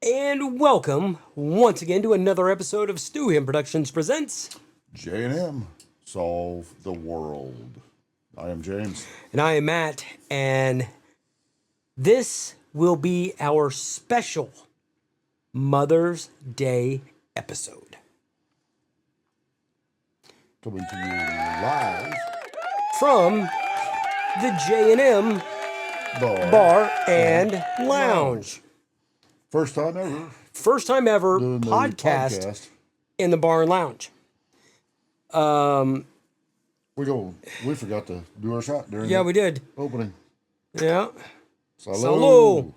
And welcome once again to another episode of Stu Him Productions presents J&M Solve the World. I am James. and I am Matt, and this will be our special Mother's Day episode. Coming to you live From the J&M Bar and Lounge. First time ever First time ever doing the podcast in the bar and lounge. We forgot to do our shot during Yeah, we did. opening. Yeah. Salud.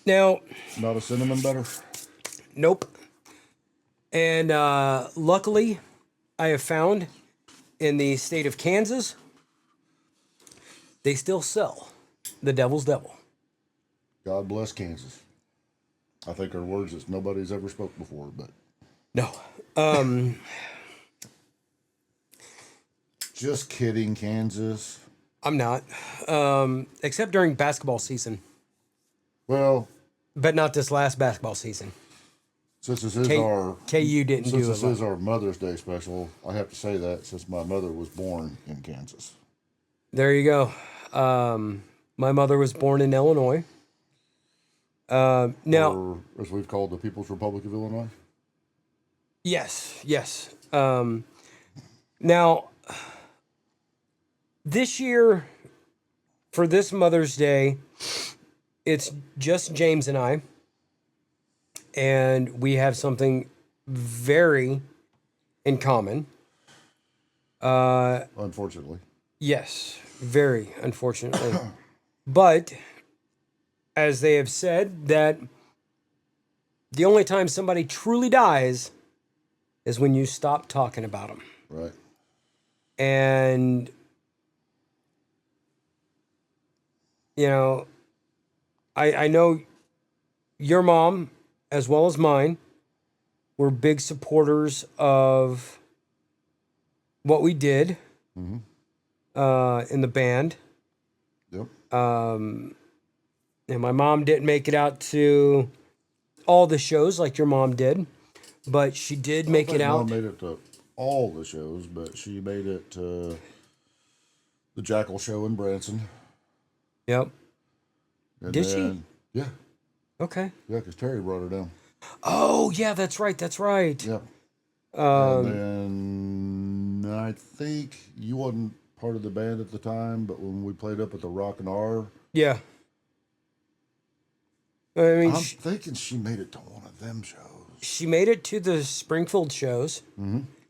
Now, Not a cinnamon butter. nope. And luckily, I have found in the state of Kansas, they still sell the Devil's Devil. God bless Kansas. I think are words that nobody's ever spoke before, but No. just kidding, Kansas. I'm not. Except during basketball season. Well, But not this last basketball season. since this is our KU didn't do Since it. this is our Mother's Day special, I have to say that since my mother was born in Kansas. There you go. My mother was born in Illinois. Now, Or as we've called the People's Republic of Illinois. yes. Now, this year, for this Mother's Day, it's just James and I. And we have something very in common. Unfortunately. Yes, very unfortunately. But as they have said, that the only time somebody truly dies is when you stop talking about them. Right. And, you know, I know your mom, as well as mine, were big supporters of what we did in the band. Yep. And my mom didn't make it out to all the shows like your mom did, but she did make it out. Mom made it to all the shows, but she made it to the Jackal show in Branson. Yep. And Did then, she? Yeah. Okay. Yeah, because Terry brought her down. Oh, yeah, that's right. Yeah. And then I think you wasn't part of the band at the time, but when we played up at the Rock and R, Yeah. I mean, I'm thinking she made it to one of them shows. she made it to the Springfield shows.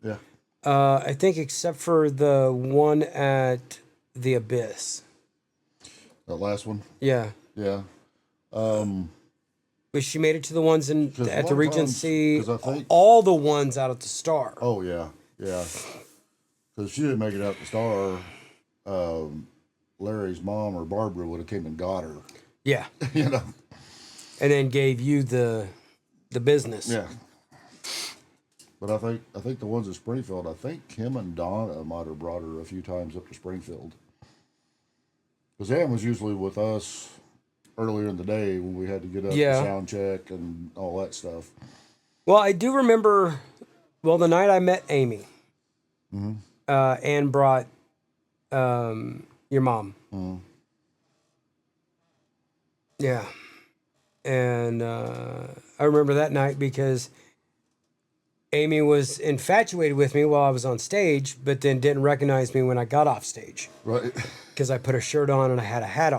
Yeah. I think except for the one at the Abyss. That last one? Yeah. Yeah. But she made it to the ones at a lot the of Regency, times- 'cause I think- all the ones out at the Star. Oh, yeah. Yeah. Because she didn't make it out the Star. Larry's mom or Barbara would have came and got her. Yeah. You know? And then gave you the business. Yeah. But I think the ones at Springfield, I think Kim and Donna might have brought her a few times up to Springfield. Because Ann was usually with us earlier in the day when we had to get up Yeah. to sound check and all that stuff. Well, I do remember, the night I met Amy, Ann brought your mom. Yeah. And I remember that night because Amy was infatuated with me while I was on stage, but then didn't recognize me when I got off stage Right. because I put a shirt on and I had a hat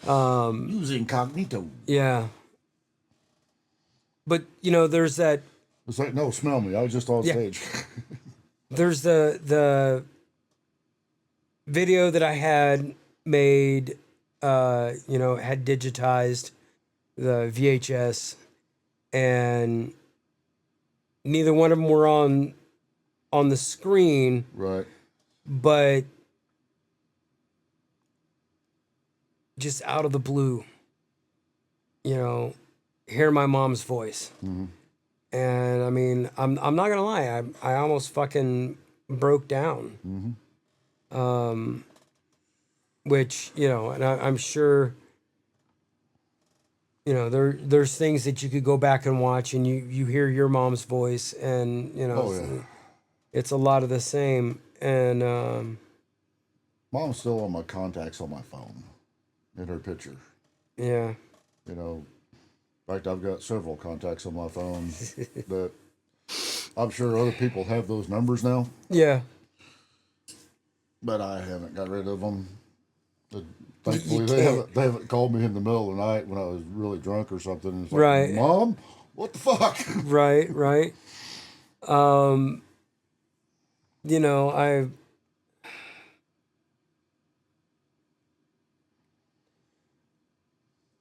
on. Use incognito. Yeah. But, there's that, It's like, no, smell me. I was just on Yeah. stage. there's the video that I had made, had digitized the VHS, and neither one of them were on on the screen, Right. but just out of the blue, you know, hear my mom's voice. Mm-hmm. And I mean, I'm not gonna lie, I almost fucking broke down. Mm-hmm. Which, you know, and I'm sure, you know, there's things that you could go back and watch, and you hear your mom's voice, and you know, Oh yeah. it's a lot of the same. And Mom's still on my contacts on my phone in her picture. yeah, You know, in fact, I've got several contacts on my phone that I'm sure other people have those numbers now, yeah, but I haven't got rid of them. Uh, you Thankfully, can't. they haven't called me in the middle of the night when I was really drunk or something. And it's like, Right, Mom, what the fuck? right, right. Um, you know,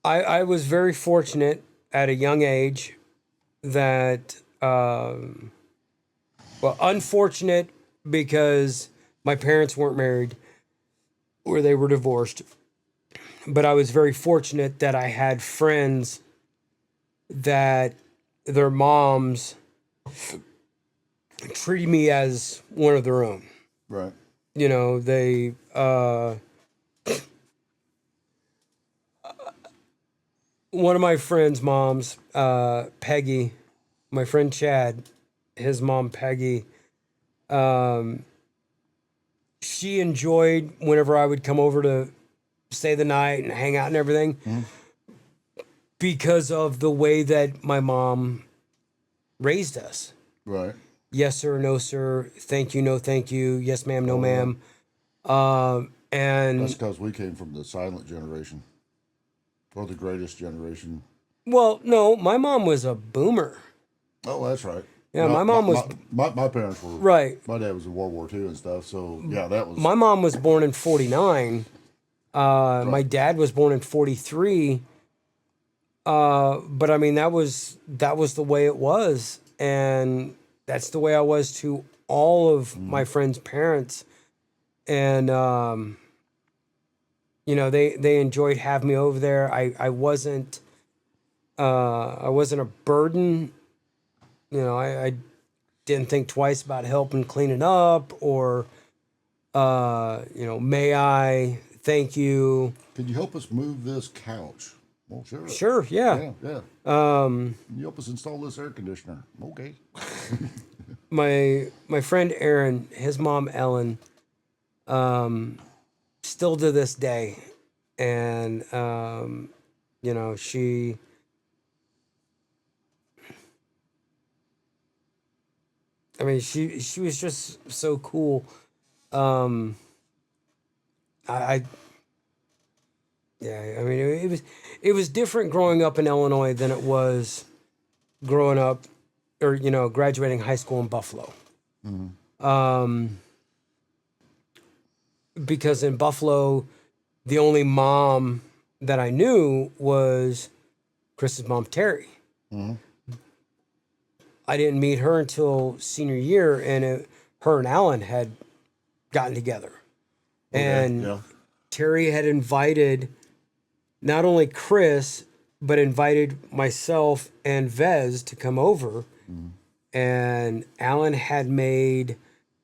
I was very fortunate at a young age that, well, unfortunate because my parents weren't married or they were divorced. But I was very fortunate that I had friends that their moms treated me as one of their own. Right. You know, they, one of my friends' moms, Peggy, my friend Chad, his mom, Peggy, um, she enjoyed whenever I would come over to stay the night and hang out and everything Mm-hmm. because of the way that my mom raised us. Right. Yes, sir, no, sir. Thank you, no, thank you. Yes, ma'am, no, Oh yeah. ma'am. That's And because we came from the silent generation or the greatest generation. well, no, my mom was a boomer. Oh, that's right. Yeah, No, my mom was my parents were. right. My dad was in World War II and stuff. So yeah, that was My mom was born in 49. My right. dad was born in 43. But I mean, that was the way it was, and that's the way I was to all of Mm-hmm. my friends' parents. And you know, they enjoyed having me over there. I wasn't a burden. You know, I didn't think twice about helping clean it up or you know, may I? Thank you. Could you help us move this couch? Well, sure. Sure, yeah. Yeah, yeah. Um, Can you help us install this air conditioner? Okay. my friend Aaron, his mom Ellen, still to this day, and you know, I mean, she was just so cool. Um, I yeah, I mean, it was different growing up in Illinois than it was growing up, or you know, graduating high school in Buffalo. Mm-hmm. Because in Buffalo, the only mom that I knew was Chris's mom, Terry. Mm-hmm. I didn't meet her until senior year, and her and Alan had gotten together. Okay. And Yeah. Terry had invited not only Chris, but invited myself and Vez to come over. Mm-hmm. And Alan had made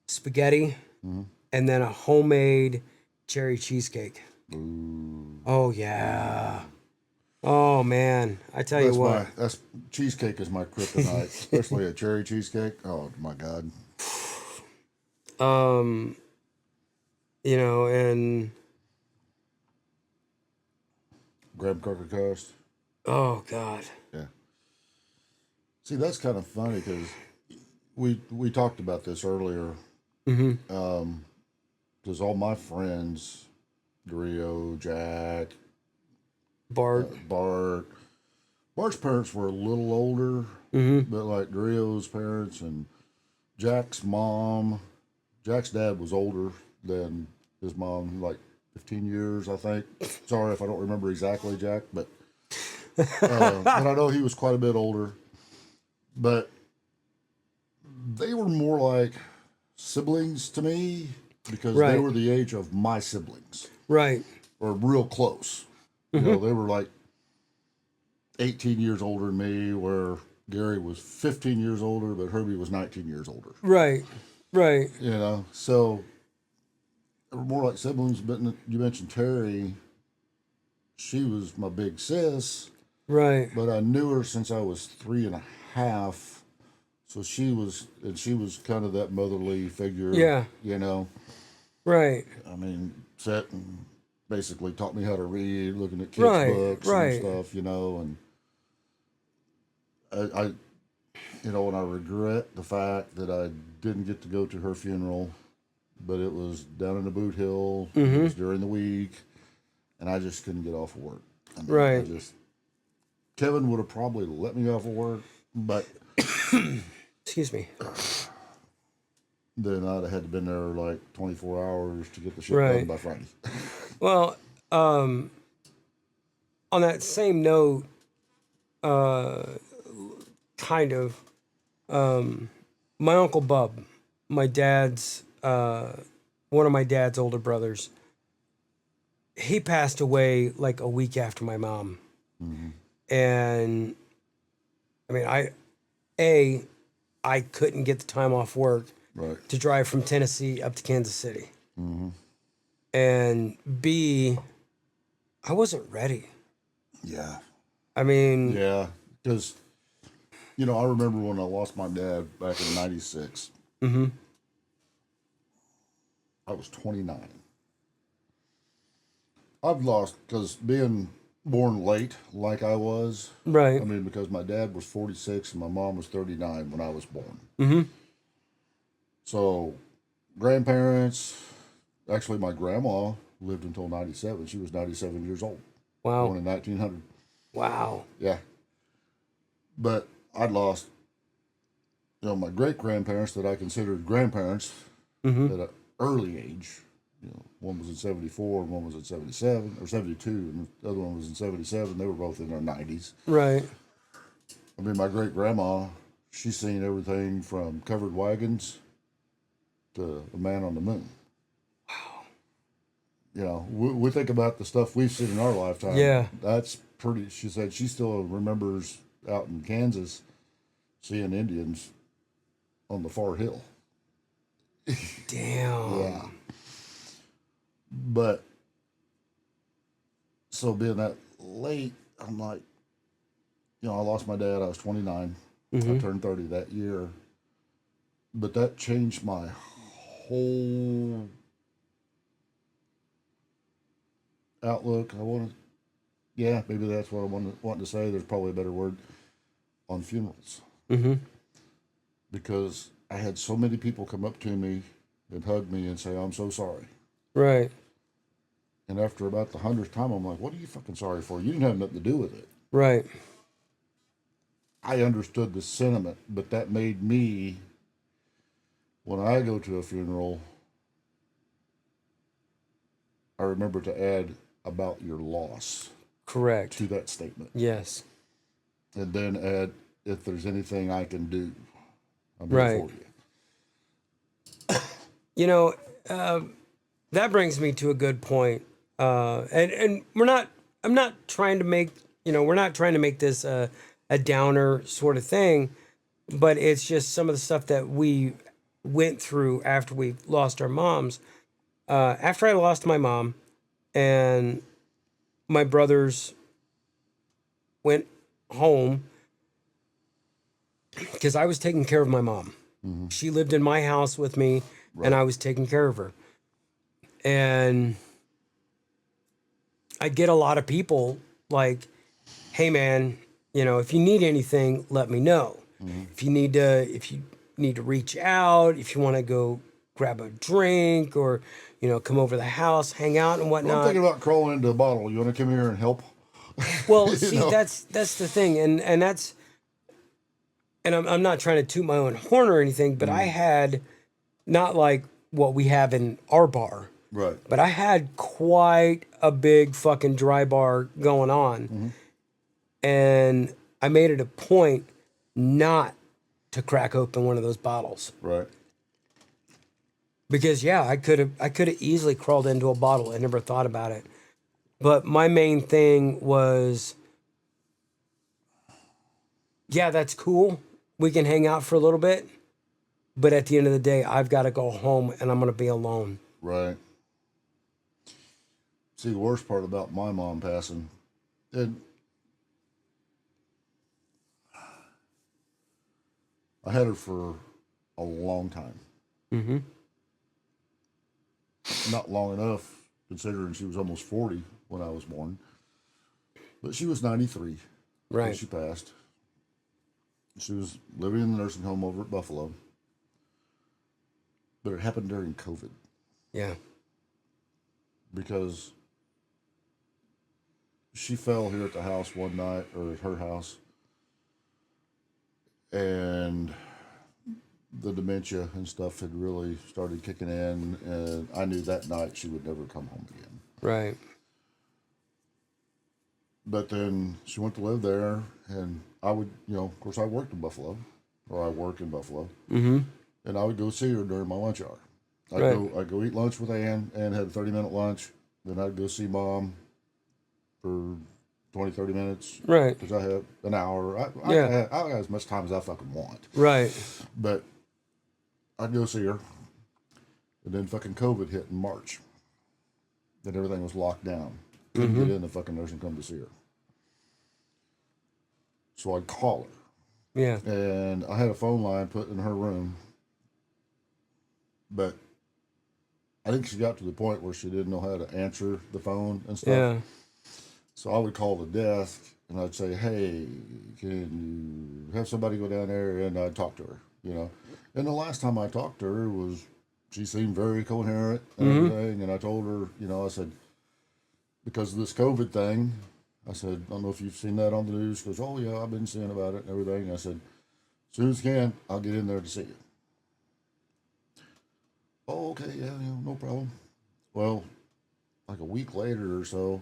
spaghetti Mm-hmm. and then a homemade cherry cheesecake. Ooh. Oh, yeah. Oh, man. I tell you what. That's cheesecake is my kryptonite, especially a cherry cheesecake. Oh my god. Um, you know, and Graham cracker crust. oh, God. Yeah. See, that's kind of funny because we talked about this earlier. Mm-hmm. Because all my friends, Rio, Jack, Bart. Bart, Bart's parents were a little older, Mm-hmm. but like Rio's parents and Jack's mom, Jack's dad was older than his mom, like 15 years, I think. Sorry if I don't remember exactly, Jack, but I know he was quite a bit older. But they were more like siblings to me because they Right. were the age of my siblings Right. or real close. You know, they were like 18 years older than me, where Gary was 15 years older, but Herbie was 19 years older. Right. Right. You know, so they were more like siblings. But you mentioned Terry. She was my big sis, Right. but I knew her since I was 3.5. So she was kind of that motherly figure, Yeah. you know. Right. I mean, sat and basically taught me how to read, looking at kids' Right. books and Right. stuff, you know. And I you know, and I regret the fact that I didn't get to go to her funeral, but it was down in the Boot Hill. It was during the week, and I just couldn't get off of work. I mean, Right. Kevin would have probably let me off of work, but Excuse me. then I'd have had to been there like 24 hours to get the shit done Right. by Friday. Well, on that same note, kind of, my uncle Bub, my dad's, one of my dad's older brothers, he passed away like a week after my mom. And I mean, I couldn't get the time off work Right. to drive from Tennessee up to Kansas City. And B, I wasn't ready. Yeah. I mean, Yeah. Because, you know, I remember when I lost my dad back in '96. I was 29. I've lost, because being born late like I was, right. I mean, because my dad was 46 and my mom was 39 when I was born. So, grandparents, actually, my grandma lived until 97. She was 97 years old, Wow. born in 1900. Wow. Yeah. But I'd lost, you know, my great grandparents that I considered grandparents at an early age. You know, one was in 74 and one was in 77 or 72, and the other one was in 77. They were both in their 90s. Right. I mean, my great grandma, she's seen everything from covered wagons to the man on the moon. You know, we think about the stuff we've seen in our lifetime. Yeah. That's pretty. She said she still remembers out in Kansas seeing Indians on the far hill. Damn. Yeah. But so being that late, I'm like, you know, I lost my dad. I was 29. I turned 30 that year. But that changed my whole outlook. Yeah, maybe that's what I want to say. There's probably a better word on funerals. Because I had so many people come up to me and hug me and say, I'm so sorry. Right. And after about the 100th time, I'm like, what are you fucking sorry for? You didn't have nothing to do with it. Right. I understood the sentiment, but that made me, when I go to a funeral, I remember to add about your loss Correct. to that statement. Yes. And then add, if there's anything I can do, I'm Right. here for you. You know, that brings me to a good point. And I'm not trying to make, we're not trying to make this a downer sort of thing, but it's just some of the stuff that we went through after we lost our moms. After I lost my mom and my brothers went home because I was taking care of my mom. She lived in my house with me, and I was taking care of her. And I get a lot of people like, "Hey, man, if you need anything, let me know. If you need to reach out, if you want to go grab a drink, or come over to the house, hang out and Well, I'm whatnot." thinking about crawling into a bottle. You want to come here and help? Well, You see, know? that's the thing, and that's, and I'm not trying to toot my own horn or anything, but I had not like what we have in our bar, Right. but I had quite a big fucking dry bar going on, and I made it a point not to crack open one of those bottles. Right. Because yeah, I could have easily crawled into a bottle and never thought about it. But my main thing was, yeah, that's cool. We can hang out for a little bit, but at the end of the day, I've got to go home and I'm going to be alone. Right. See, the worst part about my mom passing, and I had her for a long time. Mm-hmm. Not long enough, considering she was almost 40 when I was born. But she was 93 when Right. she passed. She was living in the nursing home over at Buffalo. But it happened during COVID Yeah. because she fell here at the house one night, or at her house, and the dementia and stuff had really started kicking in. And I knew that night she would never come home again. Right. But then she went to live there, and I would, of course, I worked in Buffalo, or I work in Buffalo, Mm-hmm. and I would go see her during my lunch hour. Right. I'd go eat lunch with Ann. Ann had a 30-minute lunch. Then I'd go see Mom for 20, 30 minutes Right. because I had an hour. Yeah. I got as much time as I fucking want. Right. But I'd go see her, and then fucking COVID hit in March. Then everything was locked down. Couldn't Mm-hmm. get in the fucking nursing home to see her. So I'd call Yeah. her, and I had a phone line put in her room, but I think she got to the point where she didn't know how to answer the phone and stuff. Yeah. So I would call the desk and I'd say, "Hey, can you have somebody go down there?" And I'd talk to her. And the last time I talked to her was, she seemed very coherent and Mm-hmm. everything. And I told her, I said, because of this COVID thing, I said, "I don't know if you've seen that on the news." She goes, "Oh yeah, I've been seeing about it and everything." I said, "As soon as I can, I'll get in there to see you." "Oh, okay, yeah, no problem." Well, like a week later or so,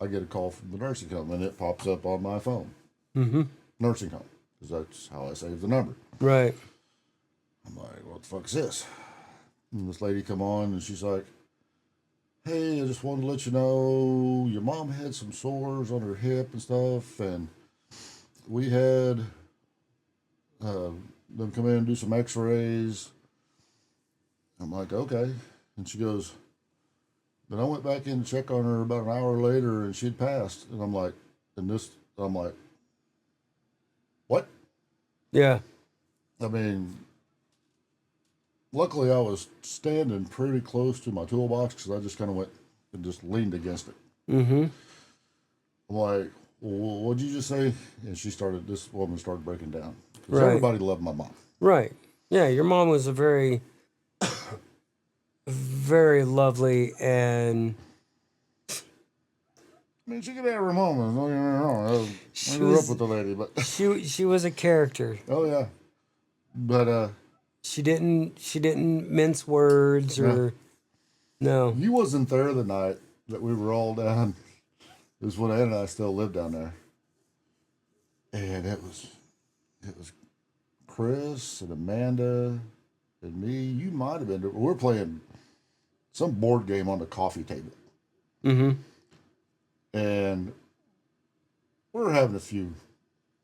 I get a call from the nursing home, and it pops up on my phone. Mm-hmm. Nursing home, because that's how I saved the number. Right. I'm like, "What the fuck is this?" And this lady come on, and she's like, "Hey, I just wanted to let you know your mom had some sores on her hip and stuff, and we had uh, them come in and do some X-rays." I'm like, "Okay," and she goes, "Then I went back in to check on her about an hour later, and she'd passed." And I'm like, "What?" Yeah. I mean, luckily I was standing pretty close to my toolbox because I just kind of went and just leaned against it. Mm-hmm. I'm like, "Well, what'd you just say?" And this woman started breaking down because Right. everybody loved my mom. Right. Yeah. Your mom was a very, very lovely and I mean, she could have her moments. Don't get me wrong. I she grew up was with the lady, but she was a character. oh yeah, but She didn't mince words yeah, or no. you wasn't there the night that we were all down. It was when Ann and I still lived down there, and it was Chris and Amanda and me. You might have been. We're playing some board game on the coffee table, Mm-hmm. and we're having a few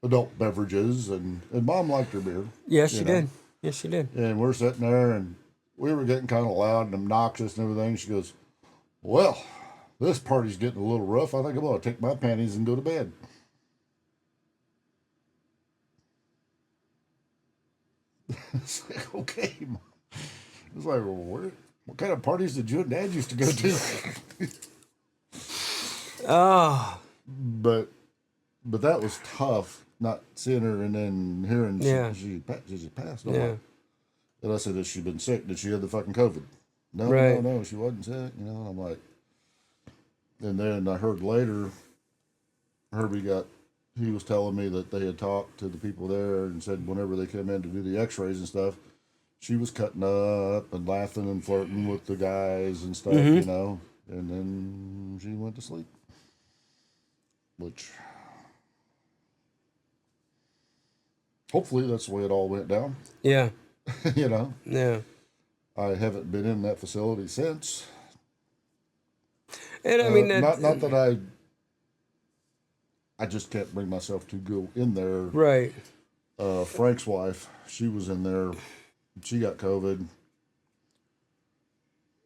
adult beverages, and Mom liked her beer, Yes, you she know. did. Yes, she did. And we're sitting there, and we were getting kind of loud and obnoxious and everything. She goes, "Well, this party's getting a little rough. I think I'm going to take my panties and go to bed." It's like, "Okay, Mom." It's like, "Well, what kind of parties did you and Dad used to go to?" Oh, but that was tough, not seeing her and then hearing yeah. she just passed. I'm Yeah. like, and I said, "Has she been sick? Did she have the fucking COVID?" "No, no, Right. no, she wasn't sick." And I'm like, and then I heard later, Herbie he was telling me that they had talked to the people there and said whenever they came in to do the X-rays and stuff, she was cutting up and laughing and flirting with the guys and stuff, Mm-hmm. and then she went to sleep, which hopefully that's the way it all went down, Yeah. you know. Yeah. I haven't been in that facility since. And I mean Not that I just can't bring myself to go in there. right. Frank's wife, she was in there. She got COVID,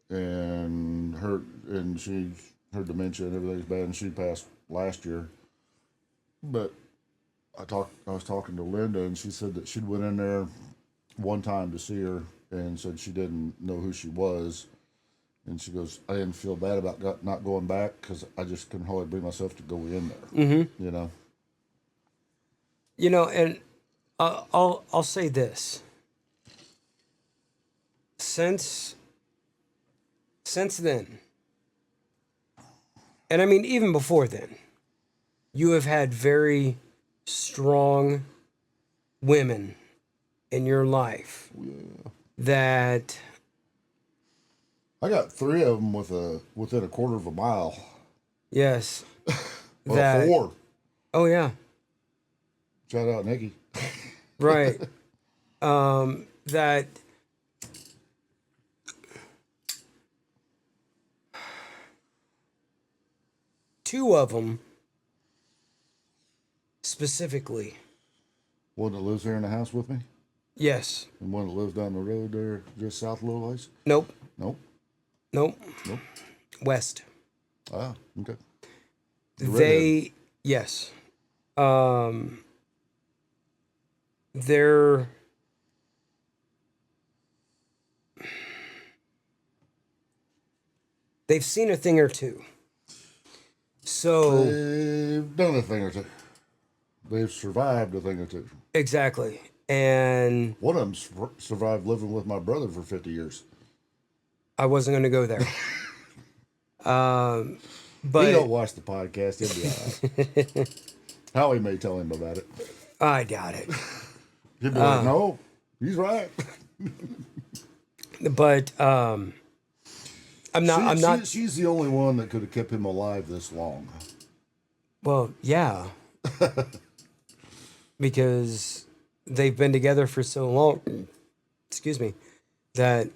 and her dementia and everything's bad, and she passed last year. But I was talking to Linda, and she said that she'd went in there one time to see her, and said she didn't know who she was. And she goes, I didn't feel bad about not going back because I just couldn't hardly bring myself to go in there. Mm-hmm. You know. You know, and I'll say this. Since then, and I mean even before then, you have had very strong women in your life that I got 3 of them within a quarter of a mile. yes, Well, that 4. oh yeah, Shout out Nikki. right. That two of them specifically. One that lives there in the house with me, Yes. and one that lives down the road there just south of Little Ice. Nope. Nope. Nope. Nope. West. Ah, okay. They yes. They're they've seen a thing or two. So They've done a thing or two. They've survived a thing or two. exactly. And One of them survived living with my brother for 50 years. I wasn't going to go there. He But don't watch the podcast. He'll be all right. Howie may tell him about it. I doubt it. He'll be like, no, he's right. But I'm not. She's the only one that could have kept him alive this long. Well, yeah. Because they've been together for so long, excuse me, that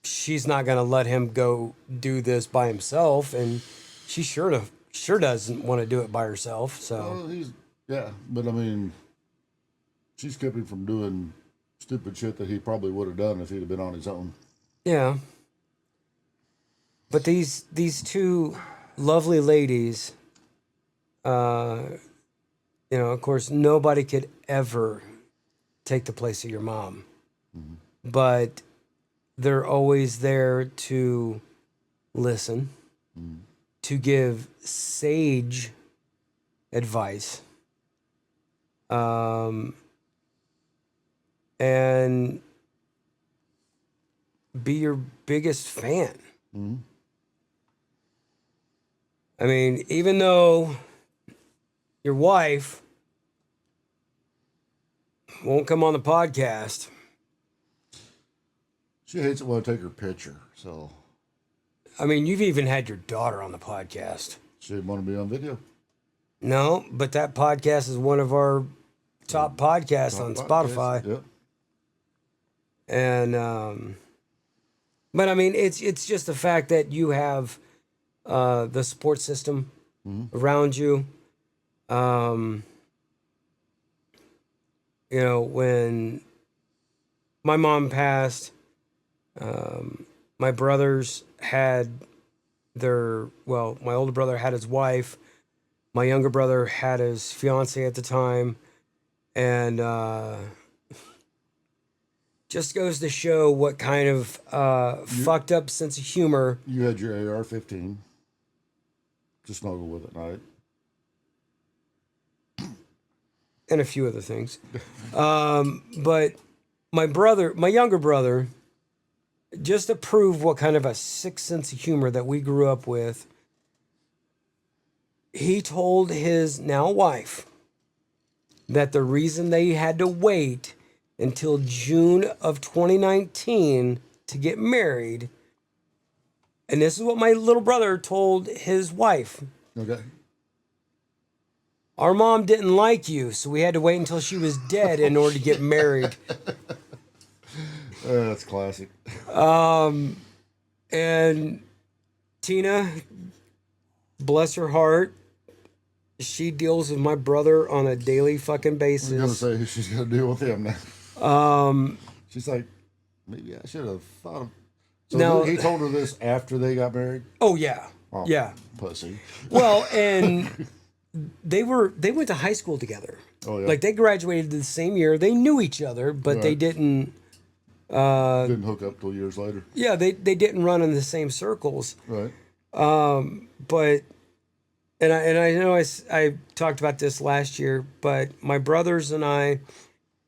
she's not going to let him go do this by himself, and she sure doesn't want to do it by herself. So but I mean, she's kept him from doing stupid shit that he probably would have done if he'd have been on his own. yeah. But these two lovely ladies, of course, nobody could ever take the place of your mom, but they're always there to listen, to give sage advice, and be your biggest fan. I mean, even though your wife won't come on the podcast. She hates it when I take her picture, so. I mean, you've even had your daughter on the podcast. She didn't want to be on video. No, but that podcast is one of our top podcasts on Spotify. Yep. And, but I mean, it's just the fact that you have the support system around you. When my mom passed, my brothers had my older brother had his wife, my younger brother had his fiance at the time, and just goes to show what kind of fucked up sense of humor. You had your AR-15 to snuggle with at night. And a few other things. But my younger brother, just to prove what kind of a sick sense of humor that we grew up with, he told his now wife that the reason they had to wait until June of 2019 to get married, and this is what my little brother told his wife. Okay. Our mom didn't like you, so we had to wait until she was dead in order to get married. That's classic. And Tina, bless her heart, she deals with my brother on a daily fucking I was gonna basis. say she's gonna deal with him now. Um, She's like, maybe I should have thought of. So now, he told her this after they got married. oh yeah, Oh, yeah. pussy. Well, and they went to high school together. Oh yeah. Like they graduated the same year. They knew each other, but they Right. didn't. Didn't hook up till years later. Yeah, they didn't run in the same circles. Right. But and I know I talked about this last year, but my brothers and I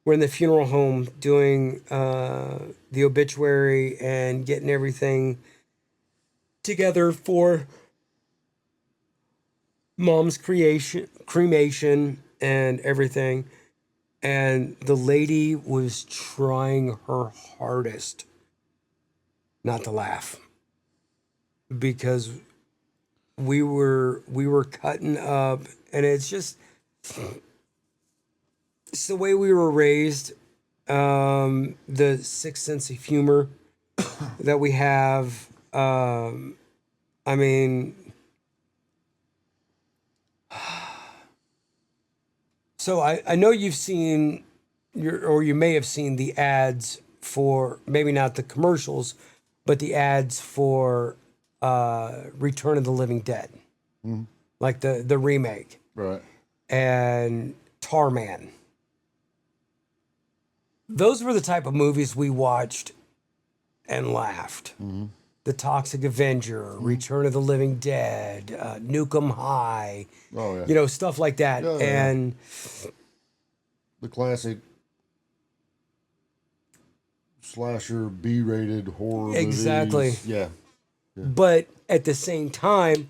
were in the funeral home doing the obituary and getting everything together for mom's cremation and everything. And the lady was trying her hardest not to laugh because we were cutting up, and it's the way we were raised, the sixth sense of humor that we have. I mean, so I know you've seen or you may have seen the ads for, maybe not the commercials, but the ads for Return of the Living Dead, like the remake, Right. and Tarman. Those were the type of movies we watched and laughed. The Toxic Avenger, Return of the Living Dead, Nukem High, Oh yeah. stuff like that. Yeah, yeah. And The classic slasher B-rated horror exactly. movies. Yeah. But at the same time,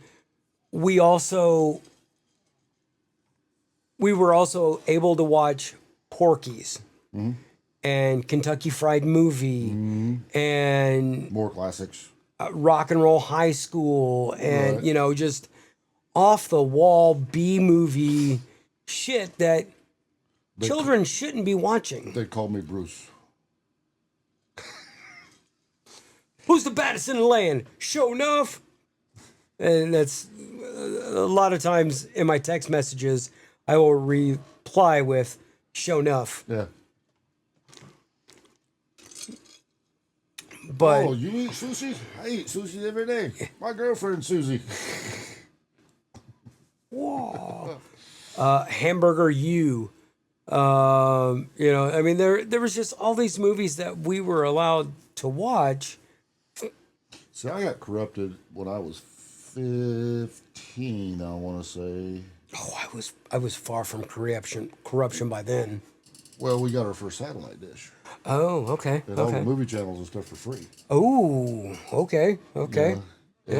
we were also able to watch Porky's and Kentucky Fried Movie and More classics. Rock and Roll High School and Right. just off the wall B movie shit that children shouldn't be watching. They call me Bruce. Who's the baddest in the land? Show enough. And that's a lot of times in my text messages, I will reply with "show enough." Yeah. But Oh, you eat sushi? I eat sushi every day. My girlfriend Susie. Hamburger U. I mean, there was just all these movies that we were allowed to watch. See, I got corrupted when I was 15, I want to say. Oh, I was far from corruption by then. Well, we got our first satellite dish. Oh, okay, And all the okay. movie channels and stuff for free. Oh, okay, okay. Yeah.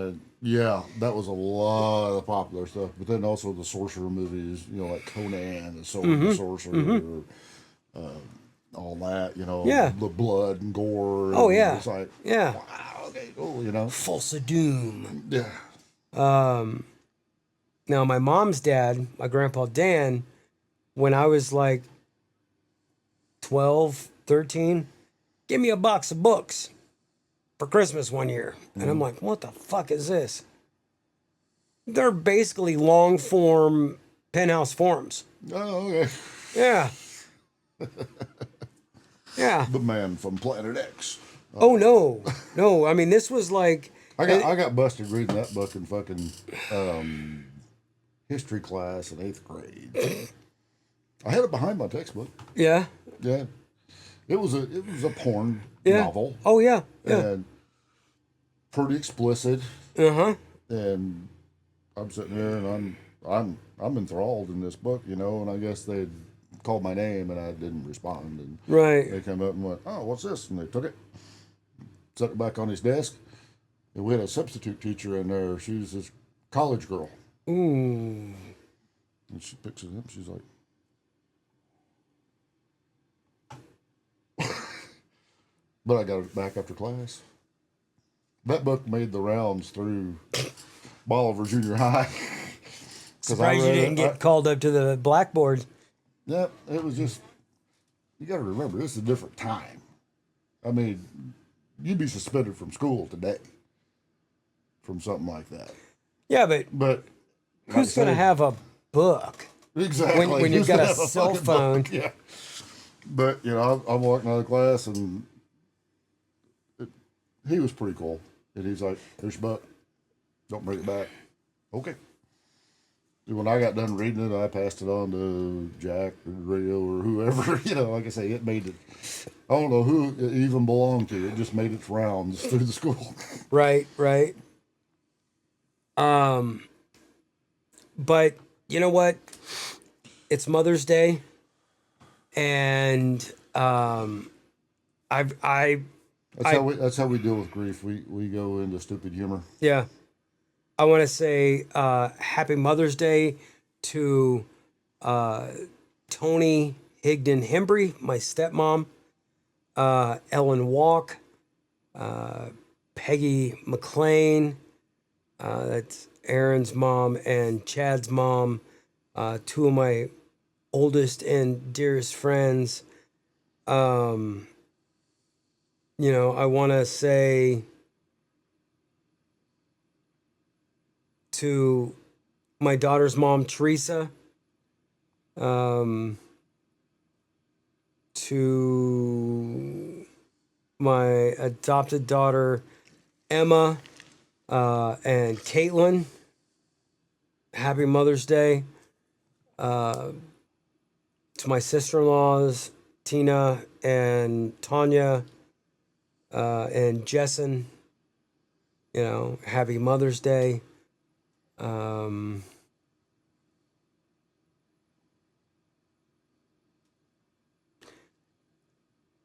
And yeah, that was a lot of popular stuff. But then also the sorcerer movies, like Conan, the Sword and the Sorcerer, all that, Yeah. the blood and gore. Oh, and yeah. It's like, Yeah. wow, okay, cool. False of Doom. Yeah. Now, my mom's dad, my grandpa Dan, when I was like 12, 13, give me a box of books for Christmas one year. And I'm like, what the fuck is this? They're basically long form penthouse forums. Oh, okay. Yeah. Yeah. The man from Planet X. Oh, no. No. I mean, this was like. I got busted reading that book in fucking history class in 8th grade. I had it behind my textbook. Yeah. Yeah. It was a porn Yeah. novel. Oh, yeah. Yeah. And pretty explicit. Uh-huh. And I'm sitting there and I'm enthralled in this book, and I guess they called my name and I didn't respond, and Right. they came up and went, "Oh, what's this?" And they took it, set it back on his desk, and we had a substitute teacher in there. She was this college girl, Ooh. and she picks it up. She's like, but I got it back after class. That book made the rounds through Bolivar Junior High. Surprised you didn't get called up to the blackboard. Yeah, it was just, you got to remember, this is a different time. I mean, you'd be suspended from school today from something like that. Yeah, but But like I who's going to say, have a book exactly. when you've Who's got gonna a have a cell fucking book? phone? Yeah. But I'm walking out of class, and he was pretty cool. And he's like, "Here's your book. Don't bring it back." Okay. When I got done reading it, I passed it on to Jack or Rio or whoever. Like I say, it made it. I don't know who it even belonged to. It just made its rounds through the school. Right, right. But you know what? It's Mother's Day, and I That's how we deal with grief. We go into stupid humor. yeah, I want to say Happy Mother's Day to Tony Higdon Hembry, my stepmom, Ellen Walk, Peggy McLean, that's Aaron's mom, and Chad's mom, two of my oldest and dearest friends. I want to say to my daughter's mom, Teresa, to my adopted daughter, Emma, and Caitlin. Happy Mother's Day. To my sister-in-laws, Tina and Tanya, and Jessen. Happy Mother's Day.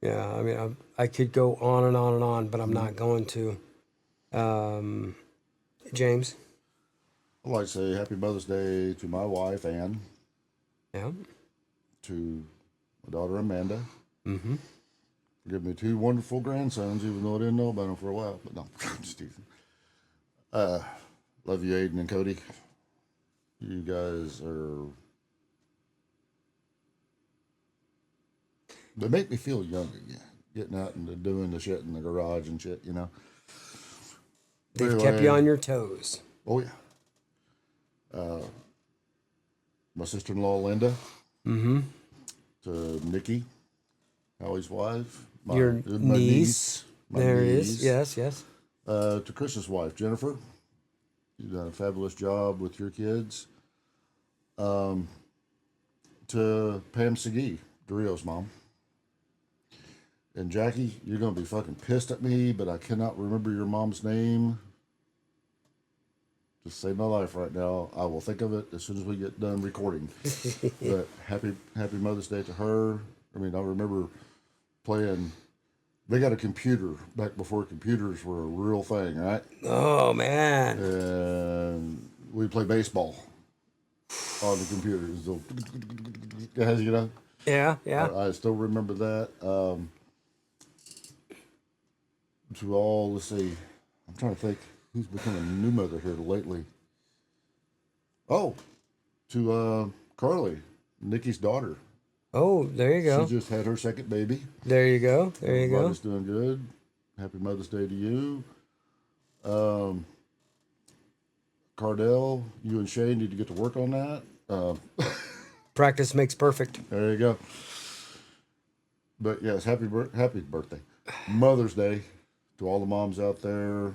Yeah, I mean, I could go on and on and on, but I'm not going to. Um, James. I'd like to say Happy Mother's Day to my wife, Ann, Yeah. to my daughter, Amanda. Mm-hmm. Give me two wonderful grandsons, even though I didn't know about them for a while. But no, I'm just teasing. Love you, Aiden and Cody. You guys are. They make me feel young again. Getting out and doing the shit in the garage and shit. They've kept you Anyway, on your toes. oh yeah. My sister-in-law, Linda. Mm-hmm. To Nikki, Howie's wife. Your My niece. My There it is. niece. Yes, yes. To Chris's wife, Jennifer. You've done a fabulous job with your kids. To Pam Segee, Dorio's mom. And Jackie, you're going to be fucking pissed at me, but I cannot remember your mom's name. Just save my life right now. I will think of it as soon as we get done recording. But happy Mother's Day to her. I mean, I remember playing. They got a computer back before computers were a real thing, right? Oh man. And we play baseball on the computers. So, Yeah, yeah. I still remember that. To all, let's see, I'm trying to think who's become a new mother here lately. Oh, to Carly, Nikki's daughter. Oh, there you She go. just had her second baby. There you go. There you go. Everybody's doing good. Happy Mother's Day to you. Cardell, you and Shay need to get to work on that. Practice makes perfect. There you go. But yes, happy birthday, Mother's Day to all the moms out there.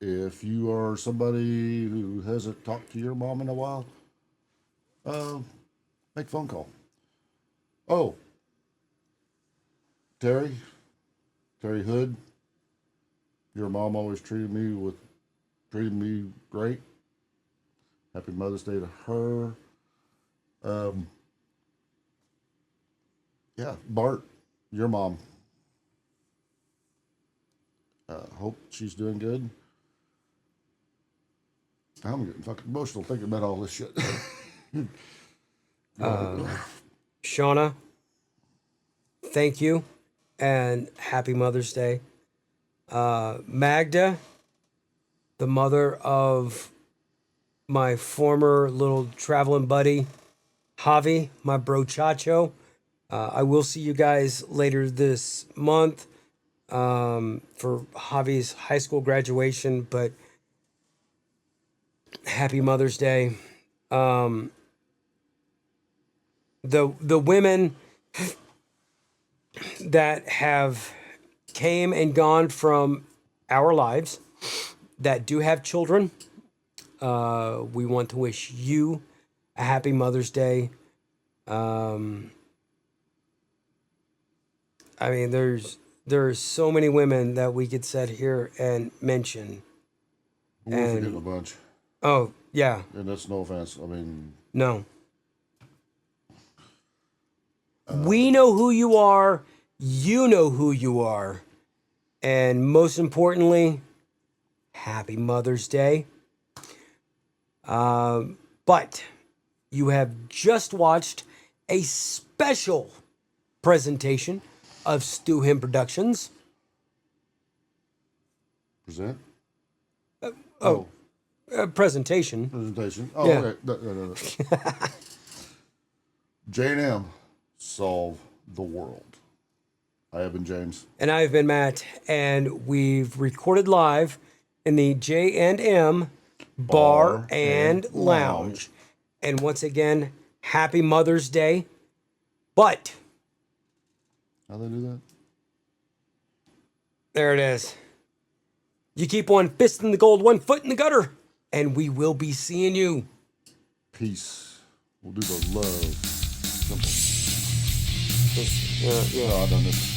If you are somebody who hasn't talked to your mom in a while, make a phone call. Oh, Terry Hood, your mom always treated me great. Happy Mother's Day to her. Yeah, Bart, your mom. Hope she's doing good. I'm getting fucking emotional thinking about all this shit. Shauna, thank you and happy Mother's Day. Magda, the mother of my former little traveling buddy, Javi, my brochacho. I will see you guys later this month for Javi's high school graduation, but happy Mother's Day. The women that have came and gone from our lives that do have children, we want to wish you a happy Mother's Day. I mean, there's so many women that we could sit here and mention. We're forgetting a bunch, Oh yeah, and that's no offense. I mean, no. We know who you are. You know who you are. And most importantly, happy Mother's Day. But you have just watched a special presentation of Stu Him Productions. present. Presentation. Presentation. Oh, Yeah. okay. No. J&M solve the world. I have been James. And I've been Matt, and we've recorded live in the J&M Bar and Lounge. And once again, happy Mother's Day. But How they do that? there it is. You keep one fist in the gold, one foot in the gutter, and we will be seeing you. Peace. We'll do the love. Simple. Yeah. I've done this.